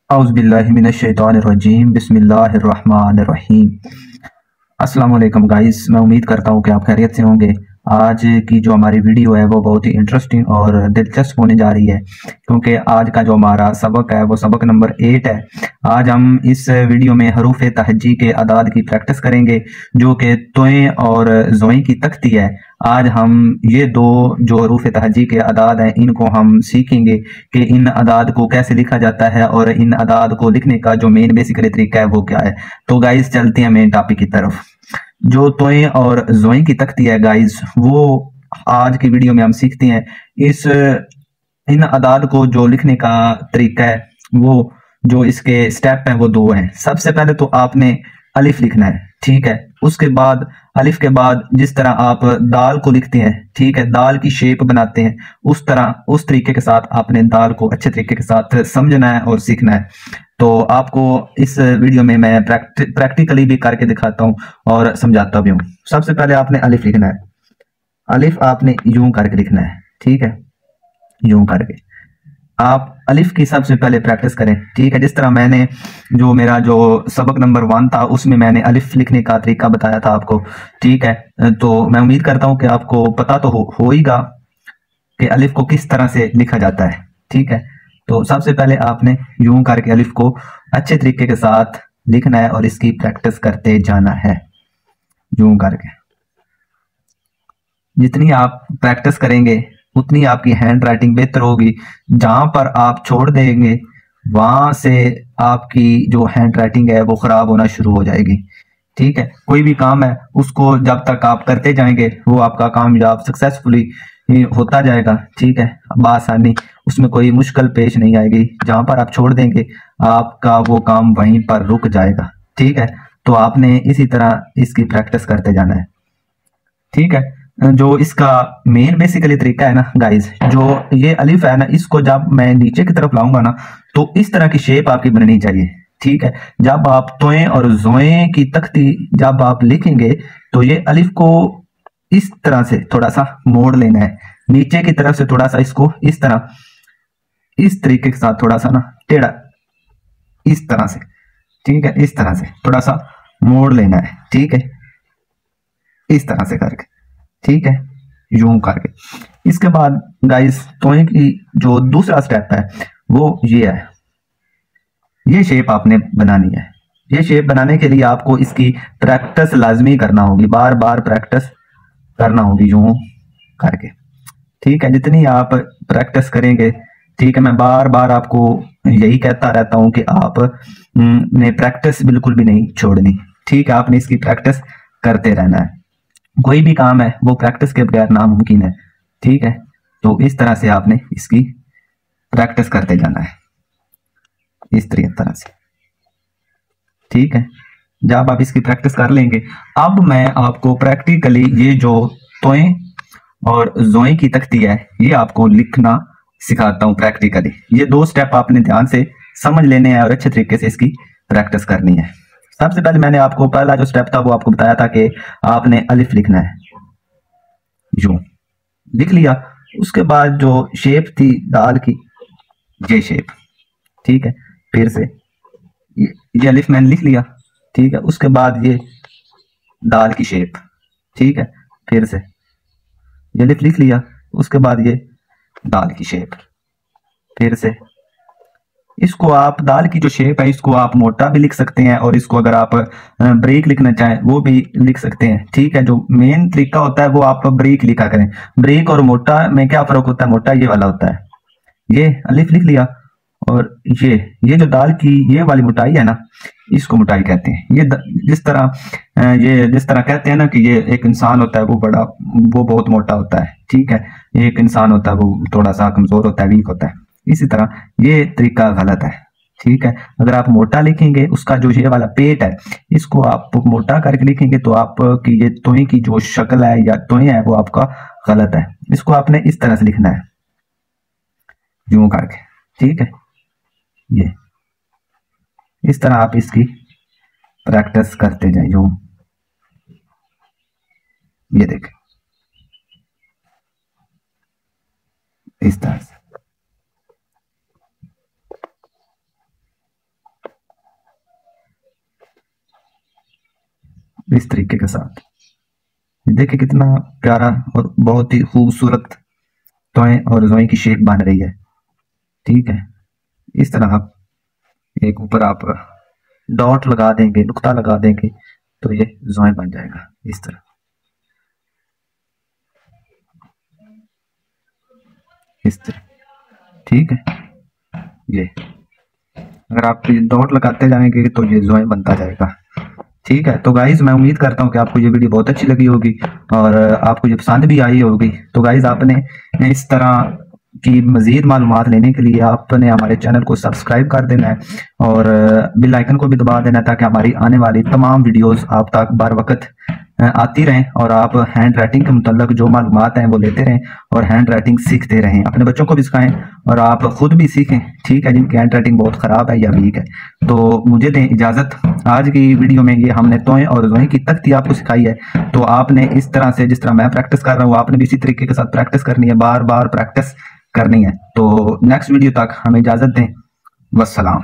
औज़ुबिल्लाहिमिनश्शैतानिर्रजीम बिस्मिल्लाहिर्रहमानिर्रहीम। अस्सलाम वालेकुम गाइस, मैं उम्मीद करता हूँ कि आप खैरियत से होंगे। आज की जो हमारी वीडियो है वो बहुत ही इंटरेस्टिंग और दिलचस्प होने जा रही है, क्योंकि आज का जो हमारा सबक है वो सबक नंबर 8 है। आज हम इस वीडियो में हरूफ तहज्जी के अदाद की प्रैक्टिस करेंगे, जो कि तोएं और ज़ोएं की तख्ती है। आज हम ये दो जो हरूफ तहज्जी के अदाद हैं इनको हम सीखेंगे कि इन अदाद को कैसे लिखा जाता है और इन अदाद को लिखने का जो मेन बेसिकली तरीका है वो क्या है। तो गाइस चलते हैं मेन टॉपिक की तरफ। जो तोएं और ज़ोएं की तख्ती है गाइस, वो आज की वीडियो में हम सीखते हैं। इस इन अदाद को जो लिखने का तरीका है, वो जो इसके स्टेप हैं वो दो हैं। सबसे पहले तो आपने अलिफ लिखना है, ठीक है। उसके बाद अलिफ के बाद जिस तरह आप दाल को लिखते हैं, ठीक है, दाल की शेप बनाते हैं, उस तरह उस तरीके के साथ आपने दाल को अच्छे तरीके के साथ समझना है और सीखना है। तो आपको इस वीडियो में मैं प्रैक्टिकली भी करके दिखाता हूँ और समझाता भी हूँ। सबसे पहले आपने अलिफ लिखना है। अलिफ आपने यूं करके लिखना है, ठीक है, यूं करके। आप अलिफ की सबसे पहले प्रैक्टिस करें, ठीक है। जिस तरह मैंने जो मेरा जो सबक नंबर 1 था उसमें मैंने अलिफ लिखने का तरीका बताया था आपको, ठीक है। तो मैं उम्मीद करता हूं कि आपको पता तो हो हीगा कि अलिफ को किस तरह से लिखा जाता है, ठीक है। तो सबसे पहले आपने यूं करके अलिफ को अच्छे तरीके के साथ लिखना है और इसकी प्रैक्टिस करते जाना है, यूं करके। जितनी आप प्रैक्टिस करेंगे उतनी आपकी हैंड राइटिंग बेहतर होगी। जहां पर आप छोड़ देंगे वहां से आपकी जो हैंड राइटिंग है वो खराब होना शुरू हो जाएगी, ठीक है। कोई भी काम है उसको जब तक आप करते जाएंगे वो आपका कामयाब सक्सेसफुली होता जाएगा, ठीक है, बआसानी। उसमें कोई मुश्किल पेश नहीं आएगी। जहां पर आप छोड़ देंगे आपका वो काम वहीं पर रुक जाएगा, ठीक है। तो आपने इसी तरह इसकी प्रैक्टिस करते जाना है, ठीक है। जो इसका मेन बेसिकली तरीका है ना गाइस, जो ये अलिफ है ना, इसको जब मैं नीचे की तरफ लाऊंगा ना तो इस तरह की शेप आपकी बननी चाहिए, ठीक है। जब आप तोएं और जोएं की तख्ती जब आप लिखेंगे तो ये अलिफ को इस तरह से थोड़ा सा मोड़ लेना है, नीचे की तरफ से थोड़ा सा इसको इस तरह, इस तरीके के साथ थोड़ा सा ना टेढ़ा, इस तरह से, ठीक है, इस तरह से थोड़ा सा मोड़ लेना है, ठीक है, इस तरह से करके, ठीक है, यूं करके। इसके बाद गाइस तोएं की जो दूसरा स्टेप है वो ये है। ये शेप आपने बनानी है। ये शेप बनाने के लिए आपको इसकी प्रैक्टिस लाजमी करना होगी, बार बार प्रैक्टिस करना होगी यूं करके, ठीक है। जितनी आप प्रैक्टिस करेंगे, ठीक है, मैं बार बार आपको यही कहता रहता हूं कि आप ने प्रैक्टिस बिल्कुल भी नहीं छोड़नी, ठीक है। आपने इसकी प्रैक्टिस करते रहना है। कोई भी काम है वो प्रैक्टिस के बगैर नामुमकिन है, ठीक है। तो इस तरह से आपने इसकी प्रैक्टिस करते जाना है, इस तरह से, ठीक है। जब आप इसकी प्रैक्टिस कर लेंगे, अब मैं आपको प्रैक्टिकली ये जो तोएं और जोएं की तख्ती है ये आपको लिखना सिखाता हूं प्रैक्टिकली। ये दो स्टेप आपने ध्यान से समझ लेने हैं और अच्छे तरीके से इसकी प्रैक्टिस करनी है। सबसे पहले मैंने आपको पहला जो स्टेप था वो आपको बताया था कि आपने अलिफ लिखना है, यूं लिख लिया। उसके बाद जो शेप थी दाल की, ये शेप, ठीक है, फिर से ये अलिफ मैंने लिख लिया, ठीक है। उसके बाद ये दाल की शेप, ठीक है, फिर से ये अलिफ लिख लिया। उसके बाद ये दाल की शेप, फिर से। इसको आप दाल की जो शेप है इसको आप मोटा भी लिख सकते हैं और इसको अगर आप ब्रेक लिखना चाहें वो भी लिख सकते हैं, ठीक है। जो मेन तरीका होता है वो आप ब्रेक लिखा करें। ब्रेक और मोटा में क्या फर्क होता है? मोटा ये वाला होता है, ये अलिफ लिख लिया, और ये जो दाल की ये वाली मोटाई है ना, इसको मोटाई कहते हैं। जिस तरह ये जिस तरह कहते हैं ना कि ये एक इंसान होता है वो बड़ा, वो बहुत मोटा होता है, ठीक है। एक इंसान होता है वो थोड़ा सा कमजोर होता है, वीक होता है। इसी तरह ये तरीका गलत है, ठीक है। अगर आप मोटा लिखेंगे, उसका जो ये वाला पेट है इसको आप मोटा करके लिखेंगे तो आपकी ये तोएं की जो शक्ल है या तोएं है वो आपका गलत है। इसको आपने इस तरह से लिखना है, यूं करके, ठीक है। ये इस तरह आप इसकी प्रैक्टिस करते जाए, यूं, ये देख, इस तरह से। इस तरीके के साथ। देखिए कितना प्यारा और बहुत ही खूबसूरत तोय और जोई की शेप बन रही है। ठीक है, इस तरह आप एक ऊपर आप डॉट लगा देंगे, नुक्ता लगा देंगे, तो ये जोय बन जाएगा इस तरह। इस तरह, ठीक है। ये अगर आप डॉट लगाते जाएंगे तो ये जोय बनता जाएगा। ठीक है, तो गाइज मैं उम्मीद करता हूँ कि आपको ये वीडियो बहुत अच्छी लगी होगी और आपको ये पसंद भी आई होगी। तो गाइज आपने इस तरह की मजीद मालूमात लेने के लिए आपने हमारे चैनल को सब्सक्राइब कर देना है और बेल आइकन को भी दबा देना है, ताकि हमारी आने वाली तमाम वीडियोस आप तक बर वक्त आती रहें और आप हैंड राइटिंग के मुतल्लिक जो मालूमात हैं वो लेते रहें और हैंड राइटिंग सीखते रहें, अपने बच्चों को भी सिखाएं और आप खुद भी सीखें। ठीक है, जिनकी हैंड राइटिंग बहुत ख़राब है या वीक है। तो मुझे दें इजाज़त। आज की वीडियो में ये हमने तोय और जोई की तख्ती आपको सिखाई है, तो आपने इस तरह से जिस तरह मैं प्रैक्टिस कर रहा हूँ आपने भी इसी तरीके के साथ प्रैक्टिस करनी है, बार बार प्रैक्टिस करनी है। तो नेक्स्ट वीडियो तक हमें इजाज़त दें। वस्सलाम।